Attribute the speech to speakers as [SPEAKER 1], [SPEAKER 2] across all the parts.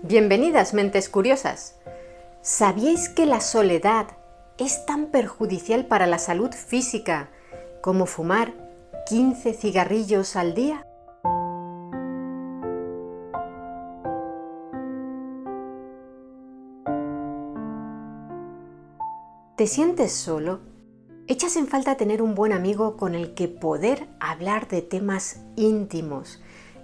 [SPEAKER 1] Bienvenidas, mentes curiosas. ¿Sabíais que la soledad es tan perjudicial para la salud física como fumar 15 cigarrillos al día? ¿Te sientes solo? ¿Echas en falta tener un buen amigo con el que poder hablar de temas íntimos,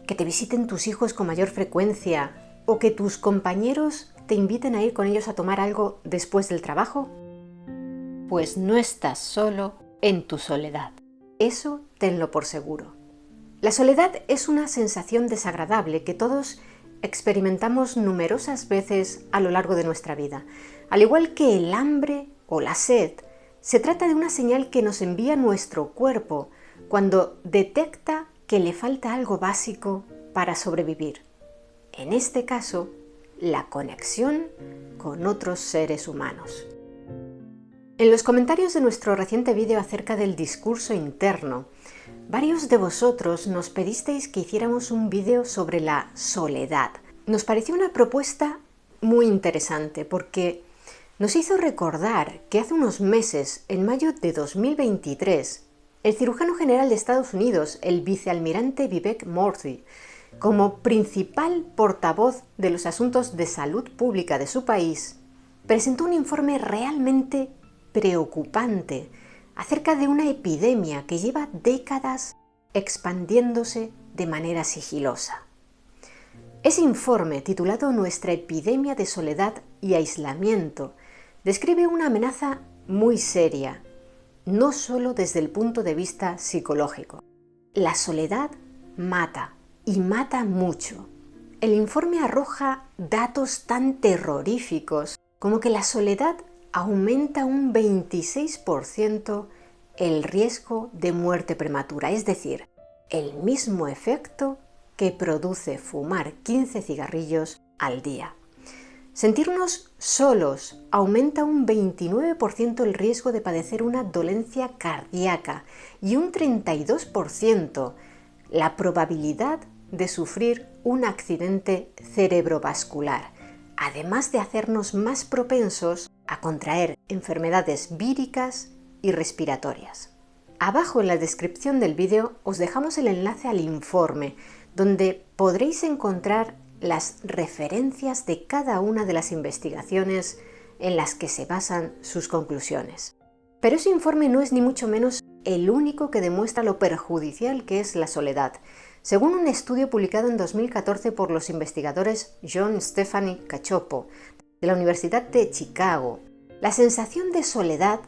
[SPEAKER 1] que te visiten tus hijos con mayor frecuencia o que tus compañeros te inviten a ir con ellos a tomar algo después del trabajo? Pues no estás solo en tu soledad. Eso tenlo por seguro. La soledad es una sensación desagradable que todos experimentamos numerosas veces a lo largo de nuestra vida. Al igual que el hambre o la sed, se trata de una señal que nos envía nuestro cuerpo cuando detecta que le falta algo básico para sobrevivir. En este caso, la conexión con otros seres humanos. En los comentarios de nuestro reciente vídeo acerca del discurso interno, varios de vosotros nos pedisteis que hiciéramos un vídeo sobre la soledad. Nos pareció una propuesta muy interesante porque nos hizo recordar que hace unos meses, en mayo de 2023, el cirujano general de Estados Unidos, el vicealmirante Vivek Murthy, como principal portavoz de los asuntos de salud pública de su país, presentó un informe realmente preocupante acerca de una epidemia que lleva décadas expandiéndose de manera sigilosa. Ese informe, titulado Nuestra epidemia de soledad y aislamiento, describe una amenaza muy seria, no solo desde el punto de vista psicológico. La soledad mata, y mata mucho. El informe arroja datos tan terroríficos como que la soledad aumenta un 26% el riesgo de muerte prematura, es decir, el mismo efecto que produce fumar 15 cigarrillos al día. Sentirnos solos aumenta un 29% el riesgo de padecer una dolencia cardíaca y un 32% la probabilidad de sufrir un accidente cerebrovascular, además de hacernos más propensos a contraer enfermedades víricas y respiratorias. Abajo en la descripción del vídeo os dejamos el enlace al informe, donde podréis encontrar las referencias de cada una de las investigaciones en las que se basan sus conclusiones. Pero ese informe no es ni mucho menos el único que demuestra lo perjudicial que es la soledad. Según un estudio publicado en 2014 por los investigadores John Stephanie Cacioppo de la Universidad de Chicago, la sensación de soledad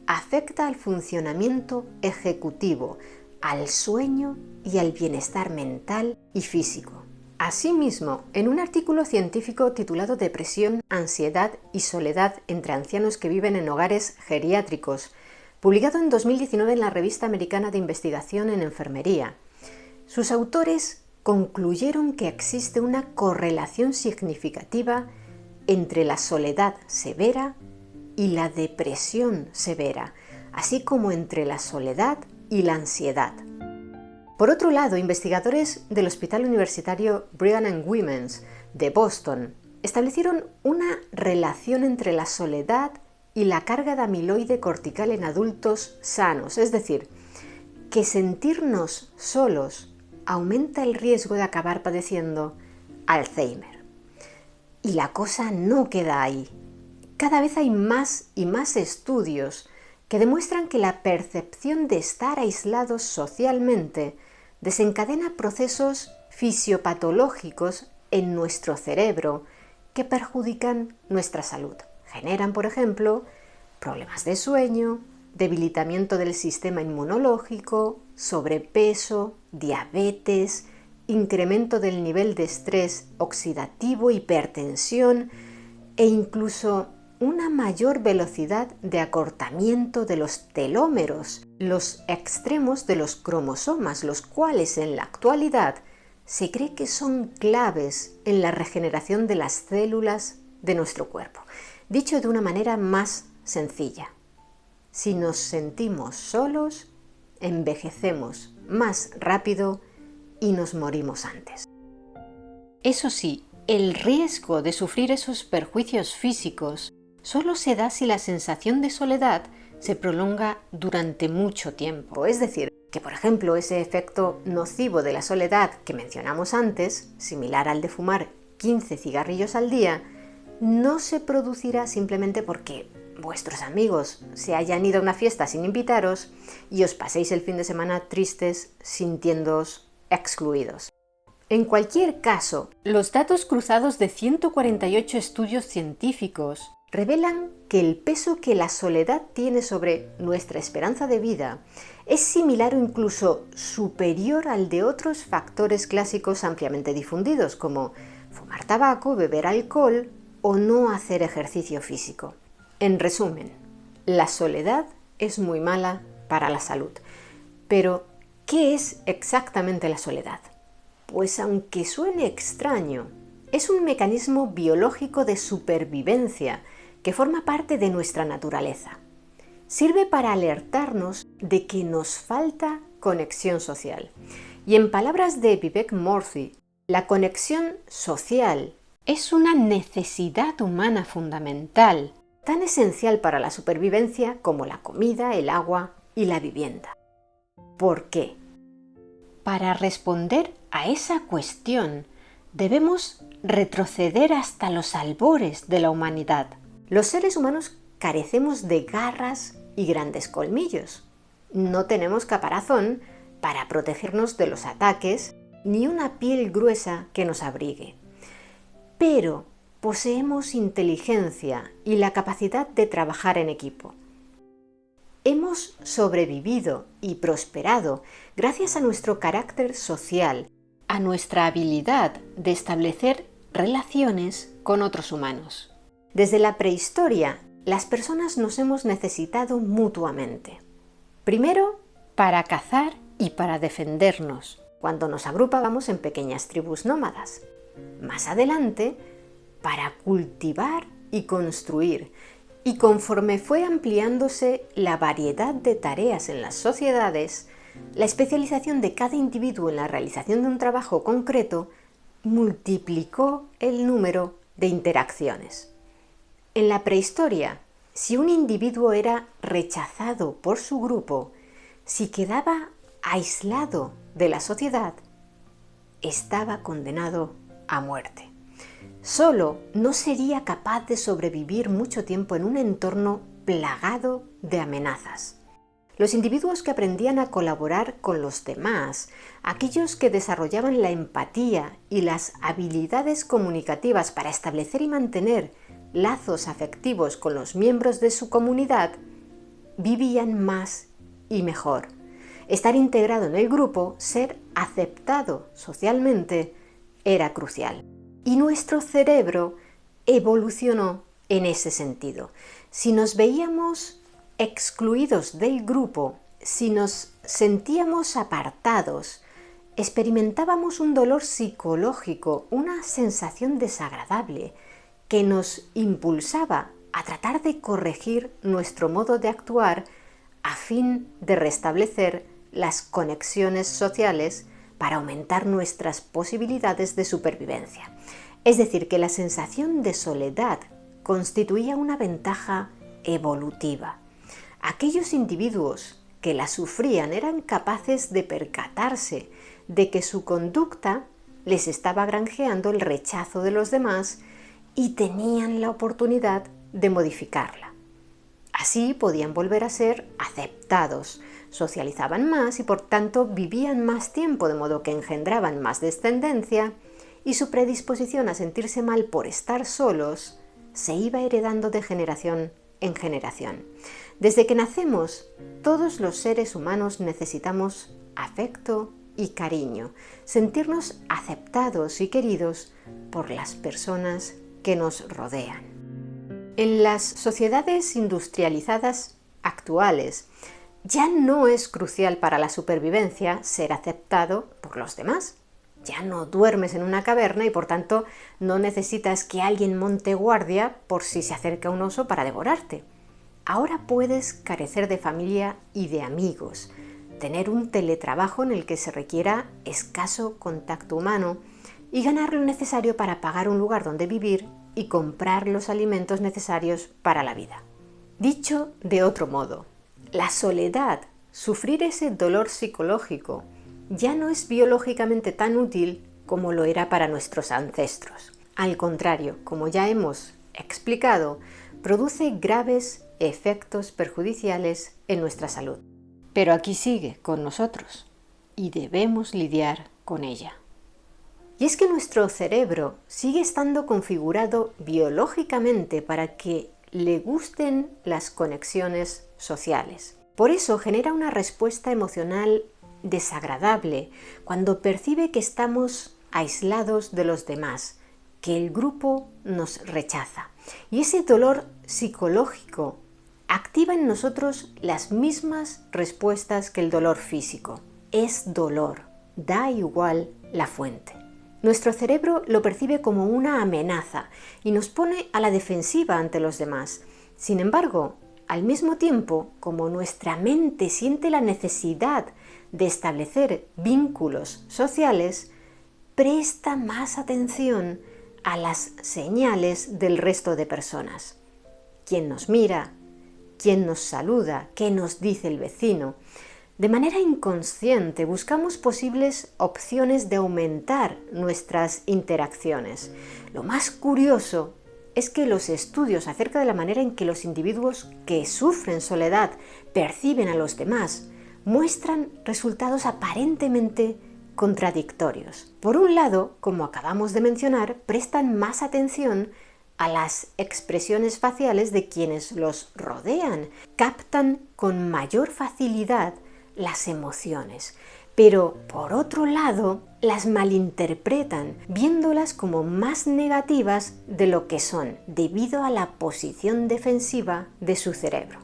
[SPEAKER 1] afecta al funcionamiento ejecutivo, al sueño y al bienestar mental y físico. Asimismo, en un artículo científico titulado Depresión, ansiedad y soledad entre ancianos que viven en hogares geriátricos, publicado en 2019 en la Revista Americana de Investigación en Enfermería, sus autores concluyeron que existe una correlación significativa entre la soledad severa y la depresión severa, así como entre la soledad y la ansiedad. Por otro lado, investigadores del Hospital Universitario Brigham and Women's de Boston establecieron una relación entre la soledad y la carga de amiloide cortical en adultos sanos, es decir, que sentirnos solos aumenta el riesgo de acabar padeciendo Alzheimer. Y la cosa no queda ahí. Cada vez hay más y más estudios que demuestran que la percepción de estar aislados socialmente desencadena procesos fisiopatológicos en nuestro cerebro que perjudican nuestra salud. Generan, por ejemplo, problemas de sueño, debilitamiento del sistema inmunológico, sobrepeso, diabetes, incremento del nivel de estrés oxidativo, hipertensión e incluso una mayor velocidad de acortamiento de los telómeros, los extremos de los cromosomas, los cuales en la actualidad se cree que son claves en la regeneración de las células de nuestro cuerpo. Dicho de una manera más sencilla, si nos sentimos solos, envejecemos más rápido y nos morimos antes. Eso sí, El riesgo de sufrir esos perjuicios físicos solo se da si la sensación de soledad se prolonga durante mucho tiempo. Es decir, que por ejemplo ese efecto nocivo de la soledad que mencionamos antes, similar al de fumar 15 cigarrillos al día, no se producirá simplemente porque vuestros amigos se hayan ido a una fiesta sin invitaros y os paséis el fin de semana tristes sintiéndoos excluidos. En cualquier caso, los datos cruzados de 148 estudios científicos revelan que el peso que la soledad tiene sobre nuestra esperanza de vida es similar o incluso superior al de otros factores clásicos ampliamente difundidos, como fumar tabaco, beber alcohol o no hacer ejercicio físico. En resumen, la soledad es muy mala para la salud. Pero, ¿qué es exactamente la soledad? Pues aunque suene extraño, es un mecanismo biológico de supervivencia que forma parte de nuestra naturaleza. Sirve para alertarnos de que nos falta conexión social. Y en palabras de Vivek Murthy, la conexión social es una necesidad humana fundamental, tan esencial para la supervivencia como la comida, el agua y la vivienda. ¿Por qué? Para responder a esa cuestión, debemos retroceder hasta los albores de la humanidad. Los seres humanos carecemos de garras y grandes colmillos. No tenemos caparazón para protegernos de los ataques, ni una piel gruesa que nos abrigue. Pero poseemos inteligencia y la capacidad de trabajar en equipo. Hemos sobrevivido y prosperado gracias a nuestro carácter social, a nuestra habilidad de establecer relaciones con otros humanos. Desde la prehistoria, las personas nos hemos necesitado mutuamente. Primero, para cazar y para defendernos, cuando nos agrupábamos en pequeñas tribus nómadas. Más adelante, para cultivar y construir. Y conforme fue ampliándose la variedad de tareas en las sociedades, la especialización de cada individuo en la realización de un trabajo concreto multiplicó el número de interacciones. En la prehistoria, si un individuo era rechazado por su grupo, si quedaba aislado de la sociedad, estaba condenado a muerte. Solo no sería capaz de sobrevivir mucho tiempo en un entorno plagado de amenazas. Los individuos que aprendían a colaborar con los demás, aquellos que desarrollaban la empatía y las habilidades comunicativas para establecer y mantener lazos afectivos con los miembros de su comunidad, vivían más y mejor. Estar integrado en el grupo, ser aceptado socialmente, era crucial. Y nuestro cerebro evolucionó en ese sentido. Si nos veíamos excluidos del grupo, si nos sentíamos apartados, experimentábamos un dolor psicológico, una sensación desagradable que nos impulsaba a tratar de corregir nuestro modo de actuar a fin de restablecer las conexiones sociales para aumentar nuestras posibilidades de supervivencia. Es decir, que la sensación de soledad constituía una ventaja evolutiva. Aquellos individuos que la sufrían eran capaces de percatarse de que su conducta les estaba granjeando el rechazo de los demás y tenían la oportunidad de modificarla. Así podían volver a ser aceptados, socializaban más y por tanto vivían más tiempo, de modo que engendraban más descendencia y su predisposición a sentirse mal por estar solos se iba heredando de generación en generación. Desde que nacemos, todos los seres humanos necesitamos afecto y cariño, sentirnos aceptados y queridos por las personas que nos rodean. En las sociedades industrializadas actuales, ya no es crucial para la supervivencia ser aceptado por los demás. Ya no duermes en una caverna y por tanto no necesitas que alguien monte guardia por si se acerca un oso para devorarte. Ahora puedes carecer de familia y de amigos, tener un teletrabajo en el que se requiera escaso contacto humano y ganar lo necesario para pagar un lugar donde vivir y comprar los alimentos necesarios para la vida. Dicho de otro modo, la soledad, sufrir ese dolor psicológico, ya no es biológicamente tan útil como lo era para nuestros ancestros. Al contrario, como ya hemos explicado, produce graves efectos perjudiciales en nuestra salud. Pero aquí sigue con nosotros y debemos lidiar con ella. Y es que nuestro cerebro sigue estando configurado biológicamente para que le gusten las conexiones sociales. Por eso genera una respuesta emocional desagradable cuando percibe que estamos aislados de los demás, que el grupo nos rechaza. Y ese dolor psicológico activa en nosotros las mismas respuestas que el dolor físico. Es dolor, da igual la fuente. Nuestro cerebro lo percibe como una amenaza y nos pone a la defensiva ante los demás. Sin embargo, al mismo tiempo, como nuestra mente siente la necesidad de establecer vínculos sociales, presta más atención a las señales del resto de personas. ¿Quién nos mira? ¿Quién nos saluda? ¿Qué nos dice el vecino? De manera inconsciente buscamos posibles opciones de aumentar nuestras interacciones. Lo más curioso es que los estudios acerca de la manera en que los individuos que sufren soledad perciben a los demás muestran resultados aparentemente contradictorios. Por un lado, como acabamos de mencionar, prestan más atención a las expresiones faciales de quienes los rodean, captan con mayor facilidad las emociones, pero por otro lado las malinterpretan, viéndolas como más negativas de lo que son, debido a la posición defensiva de su cerebro.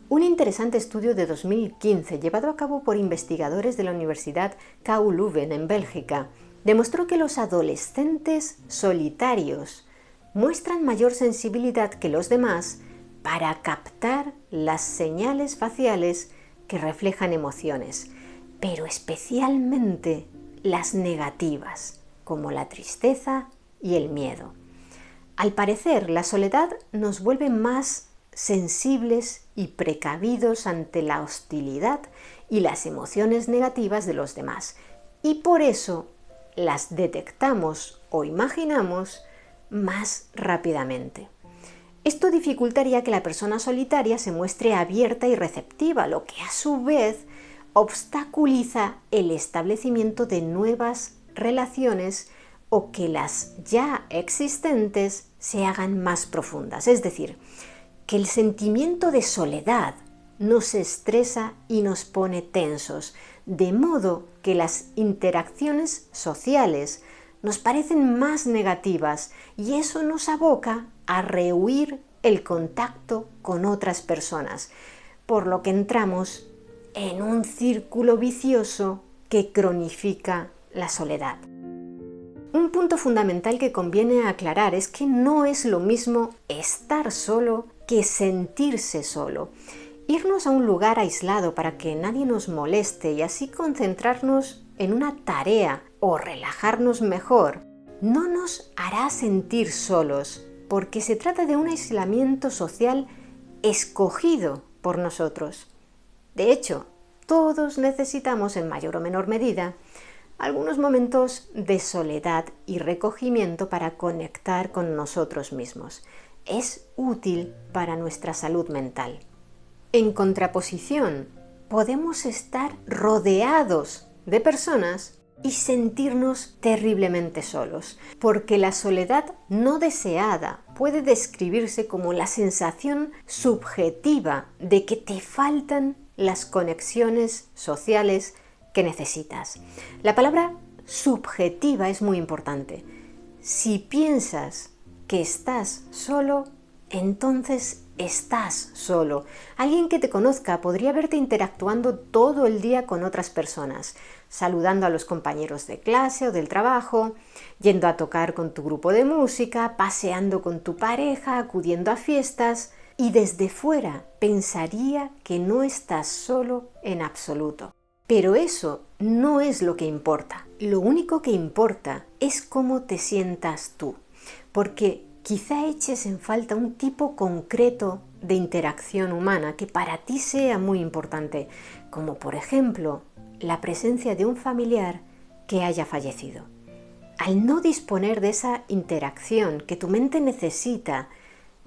[SPEAKER 1] Un interesante estudio de 2015, llevado a cabo por investigadores de la Universidad KU Leuven en Bélgica, demostró que los adolescentes solitarios muestran mayor sensibilidad que los demás para captar las señales faciales que reflejan emociones, pero especialmente las negativas, como la tristeza y el miedo. Al parecer, la soledad nos vuelve más sensibles y precavidos ante la hostilidad y las emociones negativas de los demás, y por eso las detectamos o imaginamos más rápidamente. Esto dificultaría que la persona solitaria se muestre abierta y receptiva, lo que a su vez obstaculiza el establecimiento de nuevas relaciones o que las ya existentes se hagan más profundas. Es decir, que el sentimiento de soledad nos estresa y nos pone tensos, de modo que las interacciones sociales nos parecen más negativas y eso nos aboca a rehuir el contacto con otras personas, por lo que entramos en un círculo vicioso que cronifica la soledad. Un punto fundamental que conviene aclarar es que no es lo mismo estar solo que sentirse solo. Irnos a un lugar aislado para que nadie nos moleste y así concentrarnos en una tarea o relajarnos mejor no nos hará sentir solos, porque se trata de un aislamiento social escogido por nosotros. De hecho, todos necesitamos en mayor o menor medida algunos momentos de soledad y recogimiento para conectar con nosotros mismos. Es útil para nuestra salud mental. En contraposición, podemos estar rodeados de personas y sentirnos terriblemente solos, porque la soledad no deseada puede describirse como la sensación subjetiva de que te faltan las conexiones sociales que necesitas. La palabra subjetiva es muy importante. Si piensas que estás solo, entonces estás solo. Alguien que te conozca podría verte interactuando todo el día con otras personas, saludando a los compañeros de clase o del trabajo, yendo a tocar con tu grupo de música, paseando con tu pareja, acudiendo a fiestas, y desde fuera pensaría que no estás solo en absoluto. Pero eso no es lo que importa. Lo único que importa es cómo te sientas tú, porque quizá eches en falta un tipo concreto de interacción humana que para ti sea muy importante, como por ejemplo la presencia de un familiar que haya fallecido. Al no disponer de esa interacción que tu mente necesita,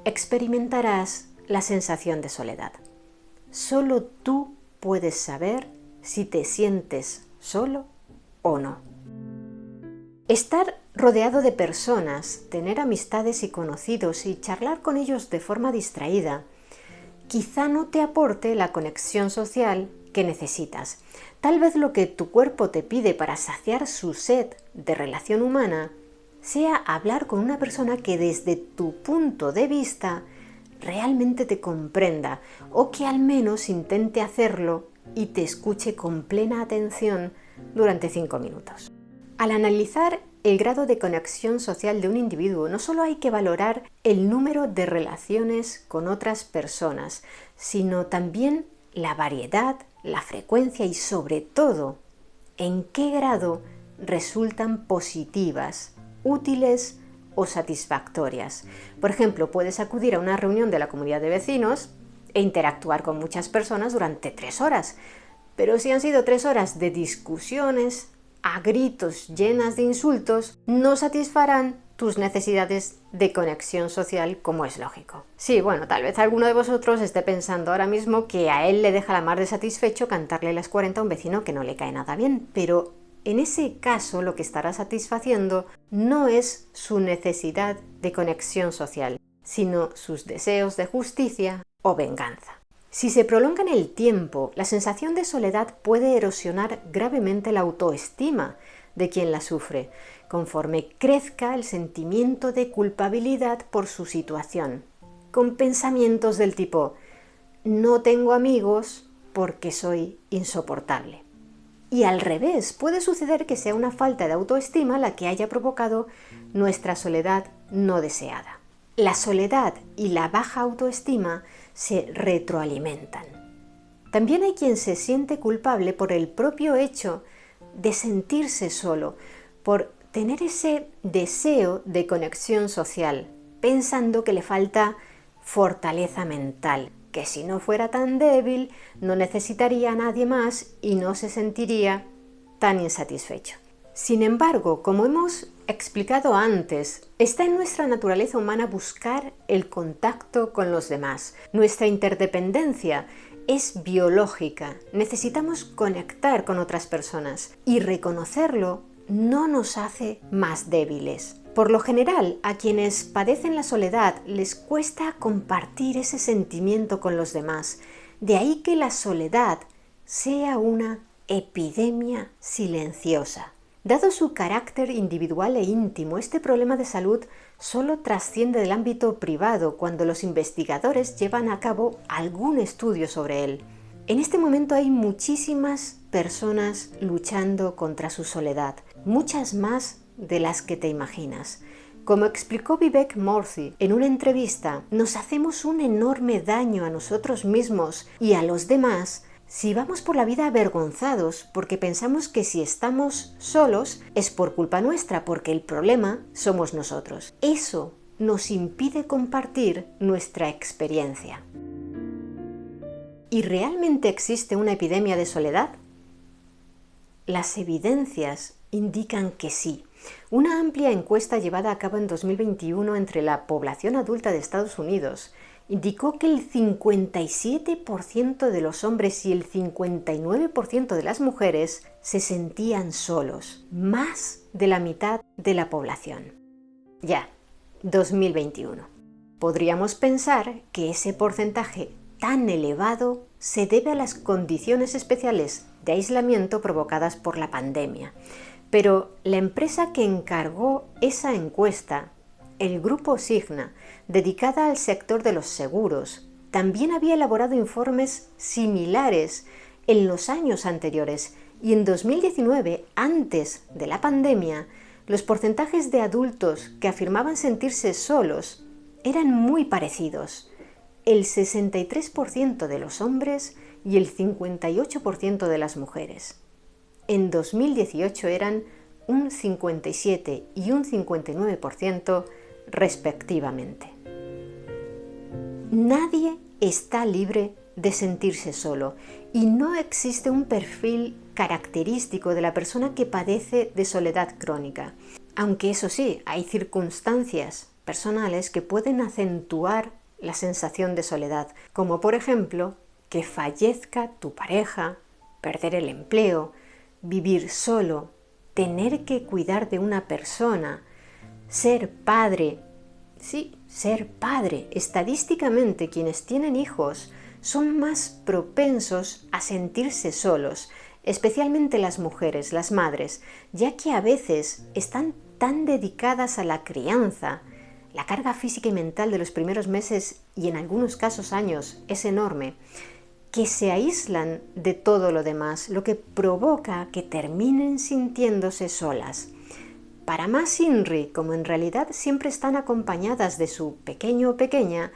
[SPEAKER 1] experimentarás la sensación de soledad. Solo tú puedes saber si te sientes solo o no. Estar rodeado de personas, tener amistades y conocidos y charlar con ellos de forma distraída, quizá no te aporte la conexión social que necesitas. Tal vez lo que tu cuerpo te pide para saciar su sed de relación humana sea hablar con una persona que desde tu punto de vista realmente te comprenda o que al menos intente hacerlo y te escuche con plena atención durante 5 minutos. Al analizar el grado de conexión social de un individuo, no solo hay que valorar el número de relaciones con otras personas, sino también la variedad, la frecuencia y sobre todo en qué grado resultan positivas, útiles o satisfactorias. Por ejemplo, puedes acudir a una reunión de la comunidad de vecinos e interactuar con muchas personas durante 3 horas, pero si han sido 3 horas de discusiones a gritos llenas de insultos, no satisfarán tus necesidades de conexión social, como es lógico. Sí, bueno, tal vez alguno de vosotros esté pensando ahora mismo que a él le deja la mar de satisfecho cantarle las 40 a un vecino que no le cae nada bien, pero en ese caso lo que estará satisfaciendo no es su necesidad de conexión social, sino sus deseos de justicia o venganza. Si se prolonga en el tiempo, la sensación de soledad puede erosionar gravemente la autoestima de quien la sufre, conforme crezca el sentimiento de culpabilidad por su situación, con pensamientos del tipo «no tengo amigos porque soy insoportable». Y al revés, puede suceder que sea una falta de autoestima la que haya provocado nuestra soledad no deseada. La soledad y la baja autoestima se retroalimentan. También hay quien se siente culpable por el propio hecho de sentirse solo, por tener ese deseo de conexión social, pensando que le falta fortaleza mental, que si no fuera tan débil no necesitaría a nadie más y no se sentiría tan insatisfecho. Sin embargo, como hemos explicado antes, está en nuestra naturaleza humana buscar el contacto con los demás. Nuestra interdependencia es biológica. Necesitamos conectar con otras personas y reconocerlo no nos hace más débiles. Por lo general, a quienes padecen la soledad les cuesta compartir ese sentimiento con los demás. De ahí que la soledad sea una epidemia silenciosa. Dado su carácter individual e íntimo, este problema de salud solo trasciende del ámbito privado cuando los investigadores llevan a cabo algún estudio sobre él. En este momento hay muchísimas personas luchando contra su soledad, muchas más de las que te imaginas. Como explicó Vivek Murthy en una entrevista, nos hacemos un enorme daño a nosotros mismos y a los demás si vamos por la vida avergonzados porque pensamos que si estamos solos es por culpa nuestra, porque el problema somos nosotros. Eso nos impide compartir nuestra experiencia. ¿Y realmente existe una epidemia de soledad? Las evidencias indican que sí. Una amplia encuesta llevada a cabo en 2021 entre la población adulta de Estados Unidos indicó que el 57% de los hombres y el 59% de las mujeres se sentían solos, más de la mitad de la población. Ya, 2021. Podríamos pensar que ese porcentaje tan elevado se debe a las condiciones especiales de aislamiento provocadas por la pandemia. Pero la empresa que encargó esa encuesta, el Grupo Cigna, dedicada al sector de los seguros, también había elaborado informes similares en los años anteriores y en 2019, antes de la pandemia, los porcentajes de adultos que afirmaban sentirse solos eran muy parecidos. El 63% de los hombres y el 58% de las mujeres. en 2018 eran un 57 y un 59% respectivamente. Nadie está libre de sentirse solo y no existe un perfil característico de la persona que padece de soledad crónica. Aunque eso sí, hay circunstancias personales que pueden acentuar la sensación de soledad, como por ejemplo que fallezca tu pareja, perder el empleo, vivir solo, tener que cuidar de una persona, ser padre. Sí, ser padre. Estadísticamente, quienes tienen hijos son más propensos a sentirse solos, especialmente las mujeres, las madres, ya que a veces están tan dedicadas a la crianza. La carga física y mental de los primeros meses y en algunos casos años es enorme, que se aíslan de todo lo demás, lo que provoca que terminen sintiéndose solas. Para más INRI, como en realidad siempre están acompañadas de su pequeño o pequeña,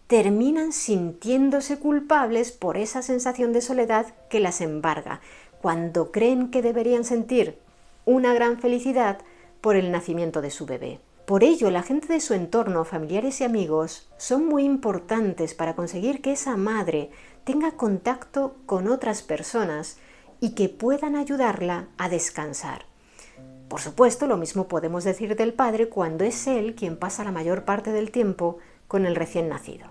[SPEAKER 1] terminan sintiéndose culpables por esa sensación de soledad que las embarga, cuando creen que deberían sentir una gran felicidad por el nacimiento de su bebé. Por ello, la gente de su entorno, familiares y amigos, son muy importantes para conseguir que esa madre tenga contacto con otras personas y que puedan ayudarla a descansar. Por supuesto, lo mismo podemos decir del padre cuando es él quien pasa la mayor parte del tiempo con el recién nacido.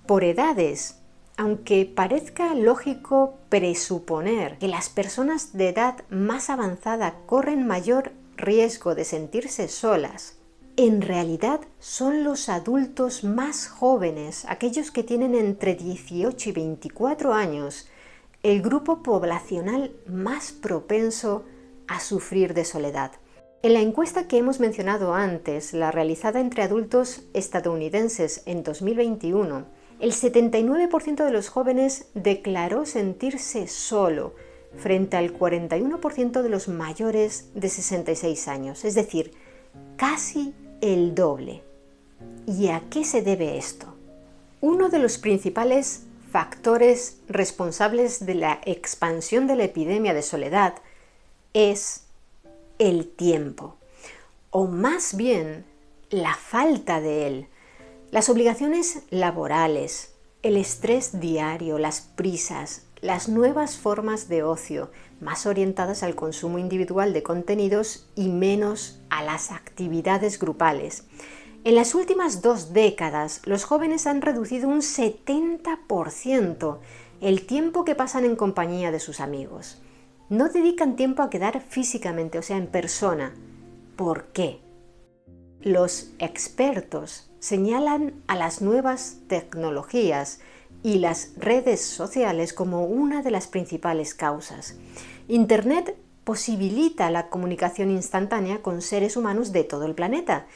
[SPEAKER 1] Por edades, aunque parezca lógico presuponer que las personas de edad más avanzada corren mayor riesgo de sentirse solas, en realidad son los adultos más jóvenes, aquellos que tienen entre 18 y 24 años, el grupo poblacional más propenso a sufrir de soledad. En la encuesta que hemos mencionado antes, la realizada entre adultos estadounidenses en 2021, el 79% de los jóvenes declaró sentirse solo, frente al 41% de los mayores de 66 años, es decir, casi el doble. ¿Y a qué se debe esto? Uno de los principales factores responsables de la expansión de la epidemia de soledad es el tiempo, o más bien la falta de él. Las obligaciones laborales, el estrés diario, las prisas, las nuevas formas de ocio, más orientadas al consumo individual de contenidos y menos a las actividades grupales. En las últimas 2 décadas, los jóvenes han reducido un 70% el tiempo que pasan en compañía de sus amigos. No dedican tiempo a quedar físicamente, o sea, en persona. ¿Por qué? Los expertos señalan a las nuevas tecnologías y las redes sociales como una de las principales causas. Internet posibilita la comunicación instantánea con seres humanos de todo el planeta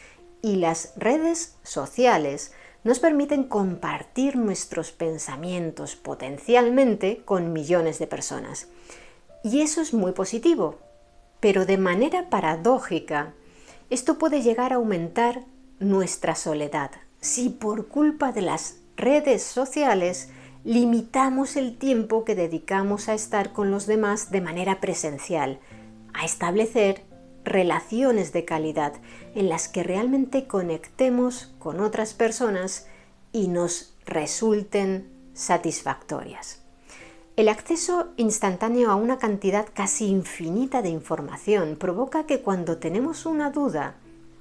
[SPEAKER 1] y las redes sociales nos permiten compartir nuestros pensamientos potencialmente con millones de personas. Y eso es muy positivo, pero de manera paradójica, esto puede llegar a aumentar nuestra soledad si por culpa de las redes sociales limitamos el tiempo que dedicamos a estar con los demás de manera presencial, a establecer relaciones de calidad en las que realmente conectemos con otras personas y nos resulten satisfactorias. El acceso instantáneo a una cantidad casi infinita de información provoca que cuando tenemos una duda,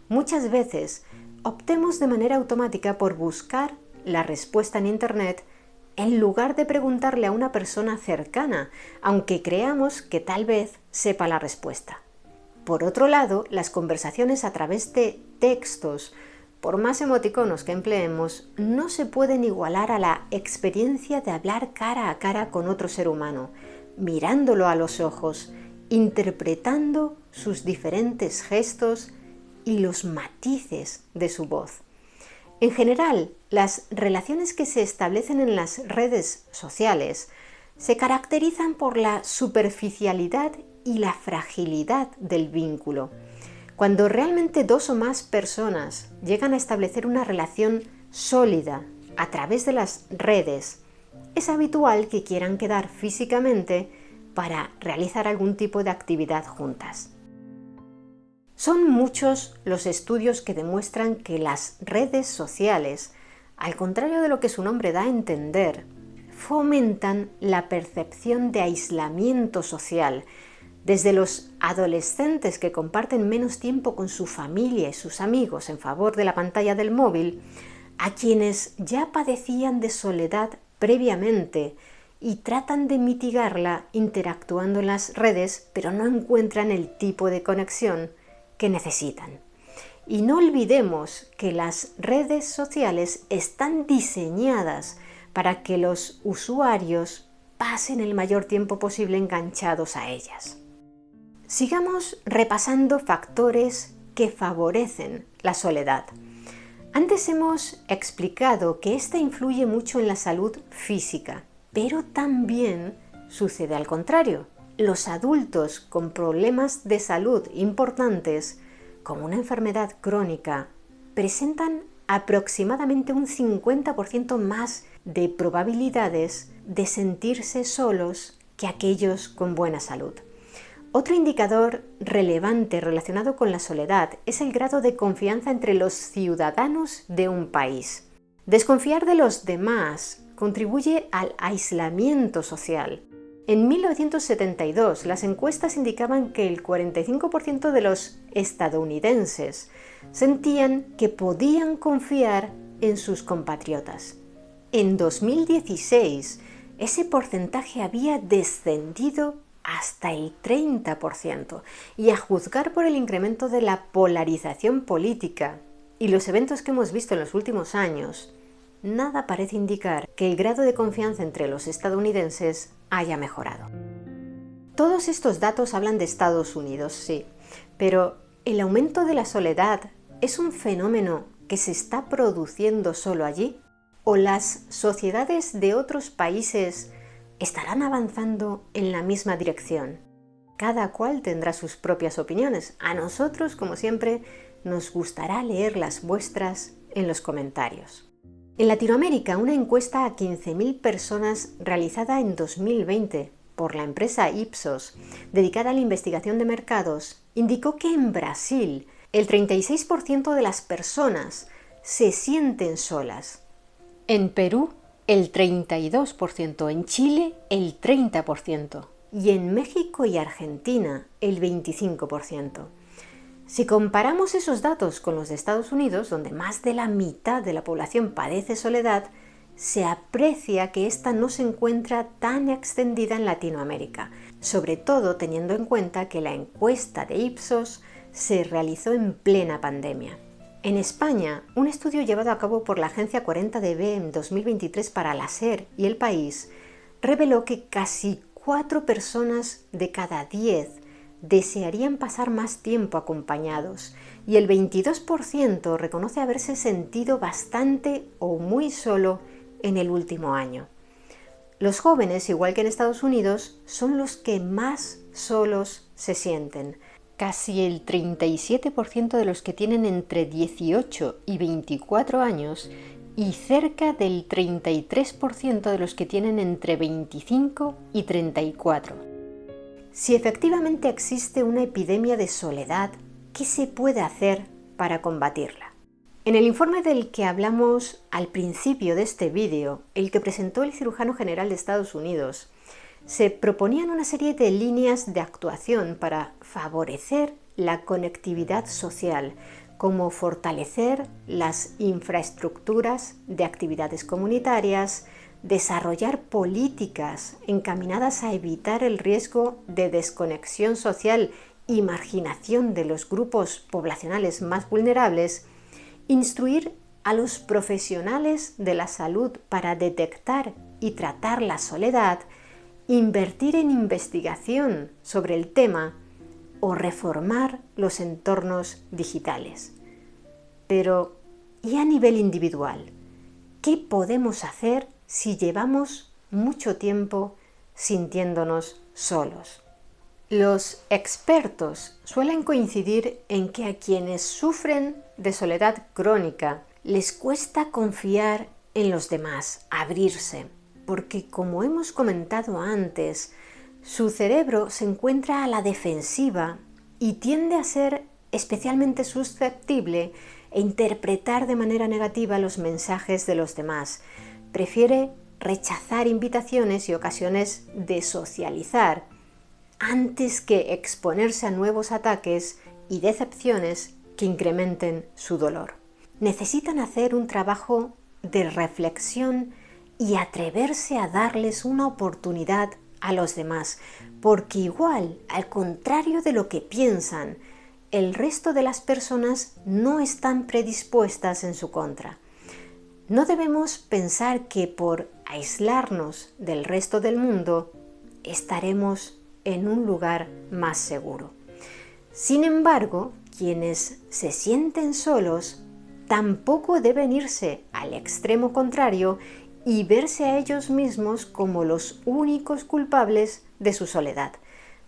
[SPEAKER 1] muchas veces optemos de manera automática por buscar la respuesta en Internet en lugar de preguntarle a una persona cercana, aunque creamos que tal vez sepa la respuesta. Por otro lado, las conversaciones a través de textos, por más emoticonos que empleemos, no se pueden igualar a la experiencia de hablar cara a cara con otro ser humano, mirándolo a los ojos, interpretando sus diferentes gestos y los matices de su voz. En general, las relaciones que se establecen en las redes sociales se caracterizan por la superficialidad y la fragilidad del vínculo. Cuando realmente 2 o más personas llegan a establecer una relación sólida a través de las redes, es habitual que quieran quedar físicamente para realizar algún tipo de actividad juntas. Son muchos los estudios que demuestran que las redes sociales, al contrario de lo que su nombre da a entender, fomentan la percepción de aislamiento social, desde los adolescentes que comparten menos tiempo con su familia y sus amigos en favor de la pantalla del móvil, a quienes ya padecían de soledad previamente y tratan de mitigarla interactuando en las redes, pero no encuentran el tipo de conexión que necesitan. Y no olvidemos que las redes sociales están diseñadas para que los usuarios pasen el mayor tiempo posible enganchados a ellas. Sigamos repasando factores que favorecen la soledad. Antes hemos explicado que esta influye mucho en la salud física, pero también sucede al contrario. Los adultos con problemas de salud importantes, como una enfermedad crónica, presentan aproximadamente un 50% más de probabilidades de sentirse solos que aquellos con buena salud. Otro indicador relevante relacionado con la soledad es el grado de confianza entre los ciudadanos de un país. Desconfiar de los demás contribuye al aislamiento social. En 1972, las encuestas indicaban que el 45% de los estadounidenses sentían que podían confiar en sus compatriotas. En 2016, ese porcentaje había descendido hasta el 30%, y a juzgar por el incremento de la polarización política y los eventos que hemos visto en los últimos años, nada parece indicar que el grado de confianza entre los estadounidenses haya mejorado. Todos estos datos hablan de Estados Unidos, sí, pero ¿el aumento de la soledad es un fenómeno que se está produciendo solo allí? ¿O las sociedades de otros países estarán avanzando en la misma dirección? Cada cual tendrá sus propias opiniones. A nosotros, como siempre, nos gustará leer las vuestras en los comentarios. En Latinoamérica, una encuesta a 15.000 personas realizada en 2020 por la empresa Ipsos, dedicada a la investigación de mercados, indicó que en Brasil el 36% de las personas se sienten solas. En Perú, el 32%, en Chile, el 30% y en México y Argentina, el 25%. Si comparamos esos datos con los de Estados Unidos, donde más de la mitad de la población padece soledad, se aprecia que esta no se encuentra tan extendida en Latinoamérica, sobre todo teniendo en cuenta que la encuesta de Ipsos se realizó en plena pandemia. En España, un estudio llevado a cabo por la agencia 40DB en 2023 para la SER y El País reveló que casi 4 personas de cada 10 desearían pasar más tiempo acompañados y el 22% reconoce haberse sentido bastante o muy solo en el último año. Los jóvenes, igual que en Estados Unidos, son los que más solos se sienten. Casi el 37% de los que tienen entre 18 y 24 años y cerca del 33% de los que tienen entre 25 y 34. Si efectivamente existe una epidemia de soledad, ¿qué se puede hacer para combatirla? En el informe del que hablamos al principio de este vídeo, el que presentó el cirujano general de Estados Unidos, se proponían una serie de líneas de actuación para favorecer la conectividad social, como fortalecer las infraestructuras de actividades comunitarias, desarrollar políticas encaminadas a evitar el riesgo de desconexión social y marginación de los grupos poblacionales más vulnerables, instruir a los profesionales de la salud para detectar y tratar la soledad, invertir en investigación sobre el tema o reformar los entornos digitales. Pero, ¿y a nivel individual? ¿Qué podemos hacer si llevamos mucho tiempo sintiéndonos solos? Los expertos suelen coincidir en que a quienes sufren de soledad crónica les cuesta confiar en los demás, abrirse, porque como hemos comentado antes, Su cerebro se encuentra a la defensiva y tiende a ser especialmente susceptible e interpretar de manera negativa los mensajes de los demás. Prefiere rechazar invitaciones y ocasiones de socializar antes que exponerse a nuevos ataques y decepciones que incrementen su dolor. Necesitan hacer un trabajo de reflexión y atreverse a darles una oportunidad a los demás, porque igual, al contrario de lo que piensan, el resto de las personas no están predispuestas en su contra. No debemos pensar que por aislarnos del resto del mundo estaremos en un lugar más seguro. Sin embargo, quienes se sienten solos tampoco deben irse al extremo contrario y verse a ellos mismos como los únicos culpables de su soledad.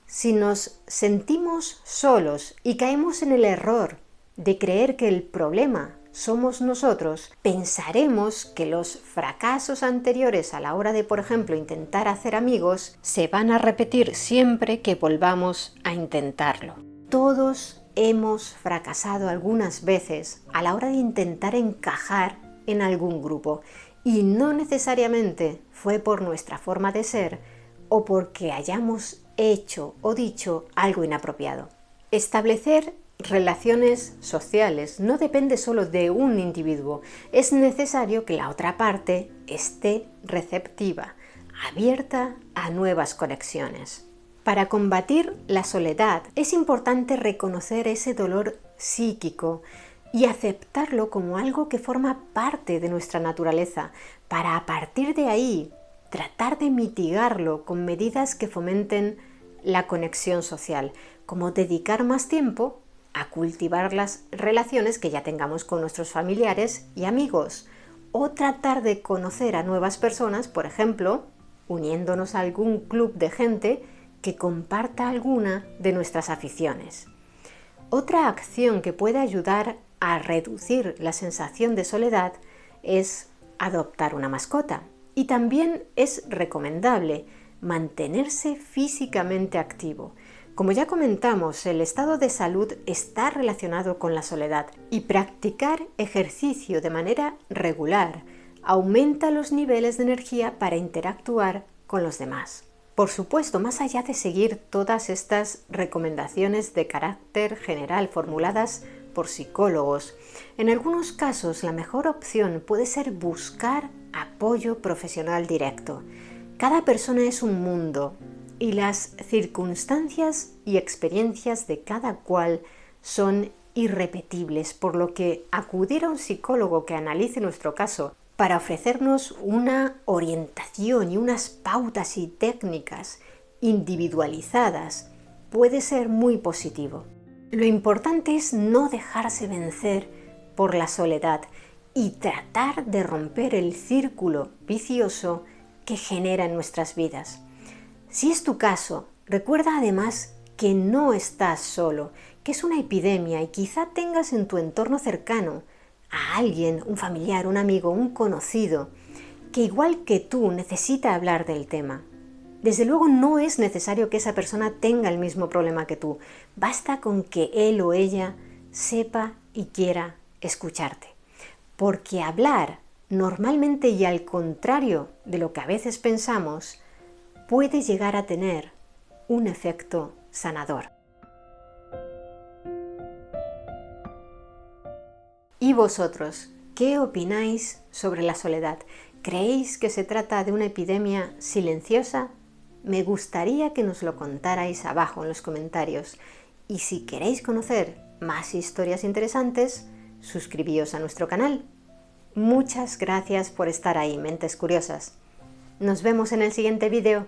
[SPEAKER 1] Si nos sentimos solos y caemos en el error de creer que el problema somos nosotros, pensaremos que los fracasos anteriores a la hora de, por ejemplo, intentar hacer amigos, se van a repetir siempre que volvamos a intentarlo. Todos hemos fracasado algunas veces a la hora de intentar encajar en algún grupo, y no necesariamente fue por nuestra forma de ser o porque hayamos hecho o dicho algo inapropiado. Establecer relaciones sociales no depende solo de un individuo, es necesario que la otra parte esté receptiva, abierta a nuevas conexiones. Para combatir la soledad es importante reconocer ese dolor psíquico y aceptarlo como algo que forma parte de nuestra naturaleza, para a partir de ahí tratar de mitigarlo con medidas que fomenten la conexión social, como dedicar más tiempo a cultivar las relaciones que ya tengamos con nuestros familiares y amigos, o tratar de conocer a nuevas personas, por ejemplo, uniéndonos a algún club de gente que comparta alguna de nuestras aficiones. Otra acción que puede ayudar a reducir la sensación de soledad es adoptar una mascota. Y también es recomendable mantenerse físicamente activo. Como ya comentamos, el estado de salud está relacionado con la soledad y practicar ejercicio de manera regular aumenta los niveles de energía para interactuar con los demás. Por supuesto, más allá de seguir todas estas recomendaciones de carácter general formuladas por psicólogos, en algunos casos la mejor opción puede ser buscar apoyo profesional directo. Cada persona es un mundo y las circunstancias y experiencias de cada cual son irrepetibles, por lo que acudir a un psicólogo que analice nuestro caso para ofrecernos una orientación y unas pautas y técnicas individualizadas puede ser muy positivo. Lo importante es no dejarse vencer por la soledad y tratar de romper el círculo vicioso que genera en nuestras vidas. Si es tu caso, recuerda además que no estás solo, que es una epidemia y quizá tengas en tu entorno cercano a alguien, un familiar, un amigo, un conocido, que igual que tú necesita hablar del tema. Desde luego no es necesario que esa persona tenga el mismo problema que tú, basta con que él o ella sepa y quiera escucharte. Porque hablar, normalmente y al contrario de lo que a veces pensamos, puede llegar a tener un efecto sanador. ¿Y vosotros, qué opináis sobre la soledad? ¿Creéis que se trata de una epidemia silenciosa? Me gustaría que nos lo contarais abajo en los comentarios. Y si queréis conocer más historias interesantes, suscribíos a nuestro canal. Muchas gracias por estar ahí, mentes curiosas. Nos vemos en el siguiente vídeo.